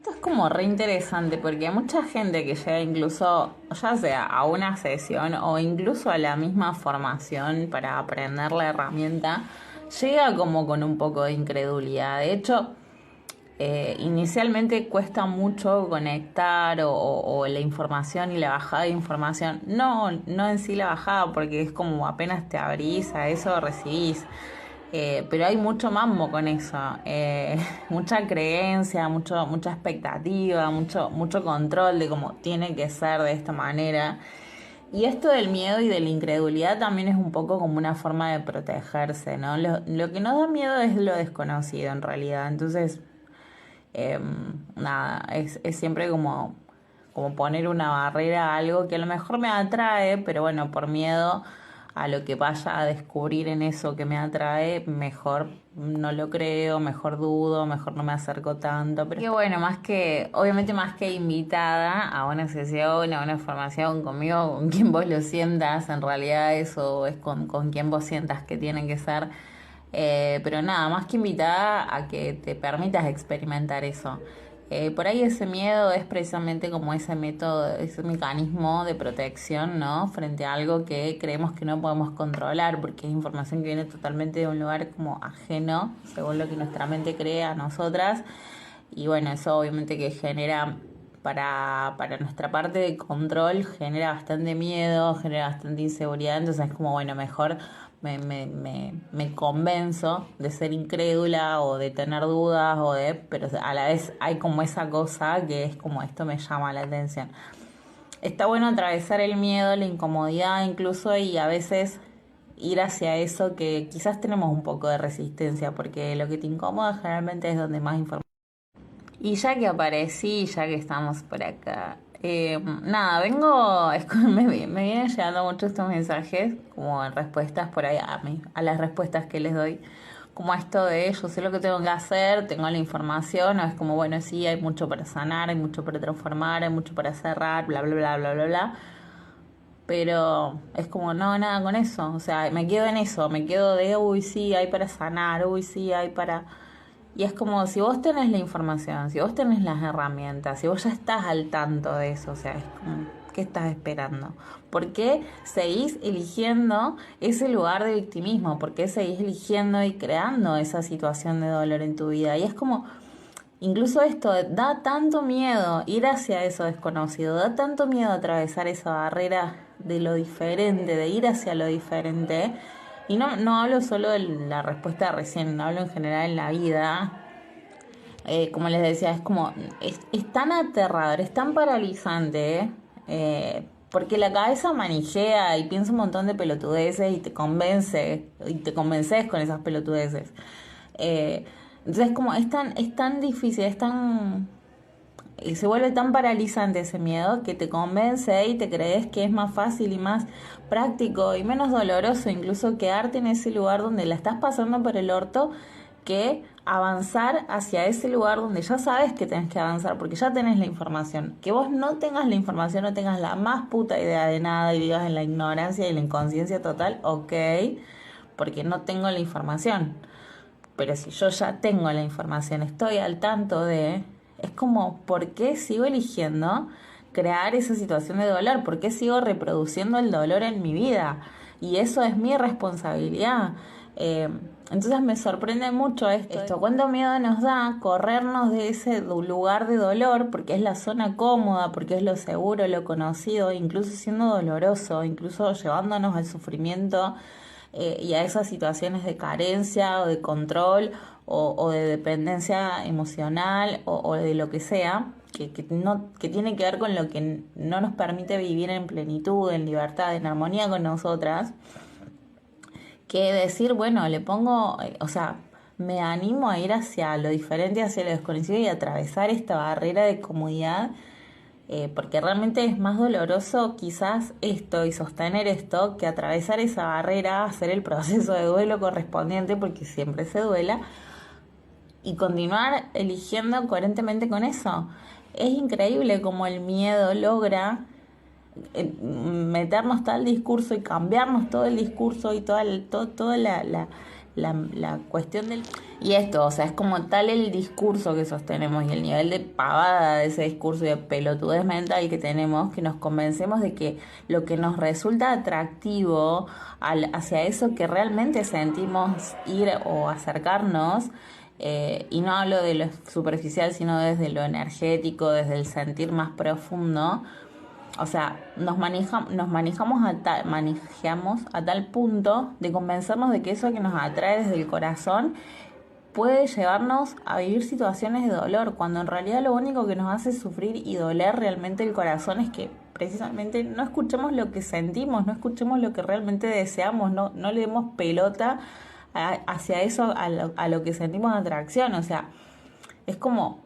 Esto es como re interesante porque hay mucha gente que llega incluso, ya sea a una sesión o incluso a la misma formación para aprender la herramienta, llega como con un poco de incredulidad. De hecho, inicialmente cuesta mucho conectar o la información y la bajada de información. No, no en sí la bajada, porque es como apenas te abrís a eso, recibís. Pero hay mucho mambo con eso, mucha creencia, mucha expectativa, mucho control de cómo tiene que ser de esta manera. Y esto del miedo y de la incredulidad también es un poco como una forma de protegerse, ¿no? Lo que nos da miedo es lo desconocido en realidad. Entonces, nada, es siempre como poner una barrera a algo que a lo mejor me atrae, pero bueno, por miedo a lo que vaya a descubrir en eso que me atrae, mejor no lo creo, mejor dudo, mejor no me acerco tanto. Pero que bueno, obviamente más que invitada a una sesión, a una formación conmigo, con quien vos lo sientas, en realidad eso es con quien vos sientas que tiene que ser. Pero nada, más que invitada a que te permitas experimentar eso. Por ahí ese miedo es precisamente como ese método, ese mecanismo de protección, ¿no? Frente a algo que creemos que no podemos controlar, porque es información que viene totalmente de un lugar como ajeno, según lo que nuestra mente cree a nosotras. Y bueno, eso obviamente que genera para nuestra parte de control, genera bastante miedo, genera bastante inseguridad, entonces es como, bueno, mejor me convenzo de ser incrédula o de tener dudas pero a la vez hay como esa cosa que es como esto me llama la atención. Está bueno atravesar el miedo, la incomodidad incluso y a veces ir hacia eso que quizás tenemos un poco de resistencia porque lo que te incomoda generalmente es donde más información. Y ya que aparecí, ya que estamos por acá, nada, me vienen llegando mucho estos mensajes, como en respuestas por ahí a las respuestas que les doy, como esto de yo sé lo que tengo que hacer, tengo la información, o es como, bueno, sí, hay mucho para sanar, hay mucho para transformar, hay mucho para cerrar, bla, bla, bla, bla, bla, bla. Pero es como, no, nada con eso, o sea, me quedo en eso, me quedo de, uy, sí, hay para sanar, uy, sí, hay para... Y es como si vos tenés la información, si vos tenés las herramientas, si vos ya estás al tanto de eso, o sea, es como, ¿qué estás esperando? ¿Por qué seguís eligiendo ese lugar de victimismo? ¿Por qué seguís eligiendo y creando esa situación de dolor en tu vida? Y es como, incluso esto da tanto miedo ir hacia eso desconocido, da tanto miedo atravesar esa barrera de lo diferente, de ir hacia lo diferente. Y no hablo solo de la respuesta recién, hablo en general en la vida. Como les decía, es como, es tan aterrador, es tan paralizante, porque la cabeza manijea y piensa un montón de pelotudeces y te convences con esas pelotudeces. Entonces como es tan difícil, se vuelve tan paralizante ese miedo que te convence y te crees que es más fácil y más práctico y menos doloroso incluso quedarte en ese lugar donde la estás pasando por el orto que avanzar hacia ese lugar donde ya sabes que tenés que avanzar porque ya tenés la información. Que vos no tengas la información, no tengas la más puta idea de nada y vivas en la ignorancia y la inconsciencia total, ok, porque no tengo la información. Pero si yo ya tengo la información, estoy al tanto de... Es como, ¿por qué sigo eligiendo crear esa situación de dolor? ¿Por qué sigo reproduciendo el dolor en mi vida? Y eso es mi responsabilidad. Entonces me sorprende mucho esto. ¿Cuánto miedo nos da corrernos de ese lugar de dolor? Porque es la zona cómoda, porque es lo seguro, lo conocido, incluso siendo doloroso, incluso llevándonos al sufrimiento y a esas situaciones de carencia o de control o de dependencia emocional o de lo que sea, que tiene que ver con lo que no nos permite vivir en plenitud, en libertad, en armonía con nosotras, que decir, bueno, le pongo, o sea, me animo a ir hacia lo diferente, hacia lo desconocido y atravesar esta barrera de comodidad porque realmente es más doloroso quizás esto y sostener esto que atravesar esa barrera, hacer el proceso de duelo correspondiente, porque siempre se duela, y continuar eligiendo coherentemente con eso. Es increíble cómo el miedo logra meternos tal discurso y cambiarnos todo el discurso y toda la cuestión del... Y esto, o sea, es como tal el discurso que sostenemos y el nivel de pavada de ese discurso y de pelotudez mental que tenemos, que nos convencemos de que lo que nos resulta atractivo hacia eso que realmente sentimos ir o acercarnos, y no hablo de lo superficial, sino desde lo energético, desde el sentir más profundo. O sea, manejamos a tal punto de convencernos de que eso que nos atrae desde el corazón puede llevarnos a vivir situaciones de dolor, cuando en realidad lo único que nos hace sufrir y doler realmente el corazón es que precisamente no escuchemos lo que sentimos, no escuchemos lo que realmente deseamos, no le demos pelota hacia eso, a lo que sentimos atracción. O sea, es como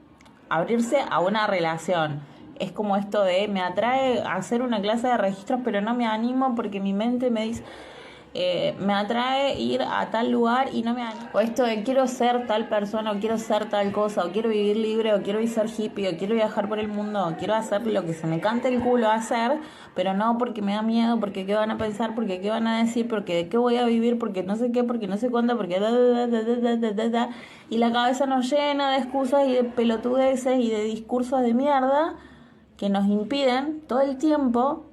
abrirse a una relación. Es como esto de me atrae hacer una clase de registros, pero no me animo porque mi mente me dice, me atrae ir a tal lugar y no me animo. O esto de quiero ser tal persona, o quiero ser tal cosa, o quiero vivir libre, o quiero ser hippie, o quiero viajar por el mundo, o quiero hacer lo que se me cante el culo hacer, pero no porque me da miedo, porque qué van a pensar, porque qué van a decir, porque de qué voy a vivir, porque no sé qué, porque no sé cuánto, porque y la cabeza nos llena de excusas y de pelotudeces y de discursos de mierda que nos impiden todo el tiempo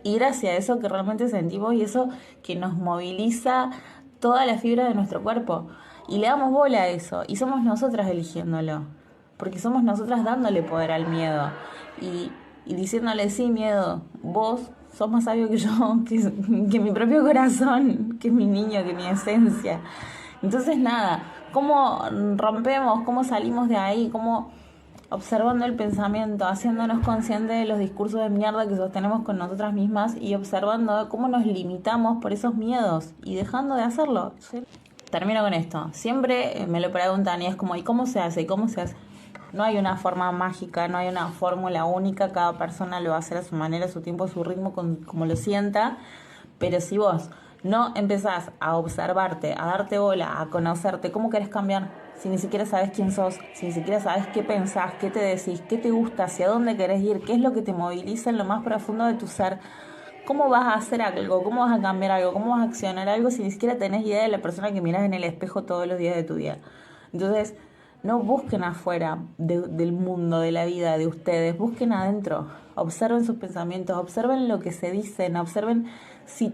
ir hacia eso que realmente sentimos y eso que nos moviliza toda la fibra de nuestro cuerpo. Y le damos bola a eso. Y somos nosotras eligiéndolo. Porque somos nosotras dándole poder al miedo. Y diciéndole, sí, miedo, vos sos más sabio que yo, que mi propio corazón, que mi niño, que mi esencia. Entonces, nada, ¿cómo rompemos? ¿Cómo salimos de ahí? ¿Cómo observando el pensamiento, haciéndonos conscientes de los discursos de mierda que sostenemos con nosotras mismas y observando cómo nos limitamos por esos miedos y dejando de hacerlo? Termino con esto. Siempre me lo preguntan y es como, ¿y cómo se hace? ¿Y cómo se hace? No hay una forma mágica, no hay una fórmula única, cada persona lo va a hacer a su manera, a su tiempo, a su ritmo, como lo sienta, pero si vos no empezás a observarte, a darte bola, a conocerte, ¿cómo querés cambiar? Si ni siquiera sabes quién sos, si ni siquiera sabes qué pensás, qué te decís, qué te gusta, hacia dónde querés ir, qué es lo que te moviliza en lo más profundo de tu ser, ¿cómo vas a hacer algo? ¿Cómo vas a cambiar algo? ¿Cómo vas a accionar algo si ni siquiera tenés idea de la persona que mirás en el espejo todos los días de tu vida? Entonces, no busquen afuera del mundo, de la vida, de ustedes, busquen adentro, observen sus pensamientos, observen lo que se dicen, observen si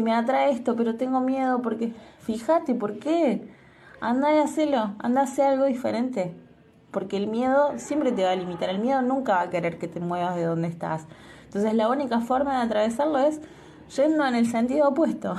me atrae esto, pero tengo miedo, porque fíjate, ¿por qué? Anda y hacelo, anda a hacer algo diferente, porque el miedo siempre te va a limitar, el miedo nunca va a querer que te muevas de donde estás. Entonces la única forma de atravesarlo es yendo en el sentido opuesto.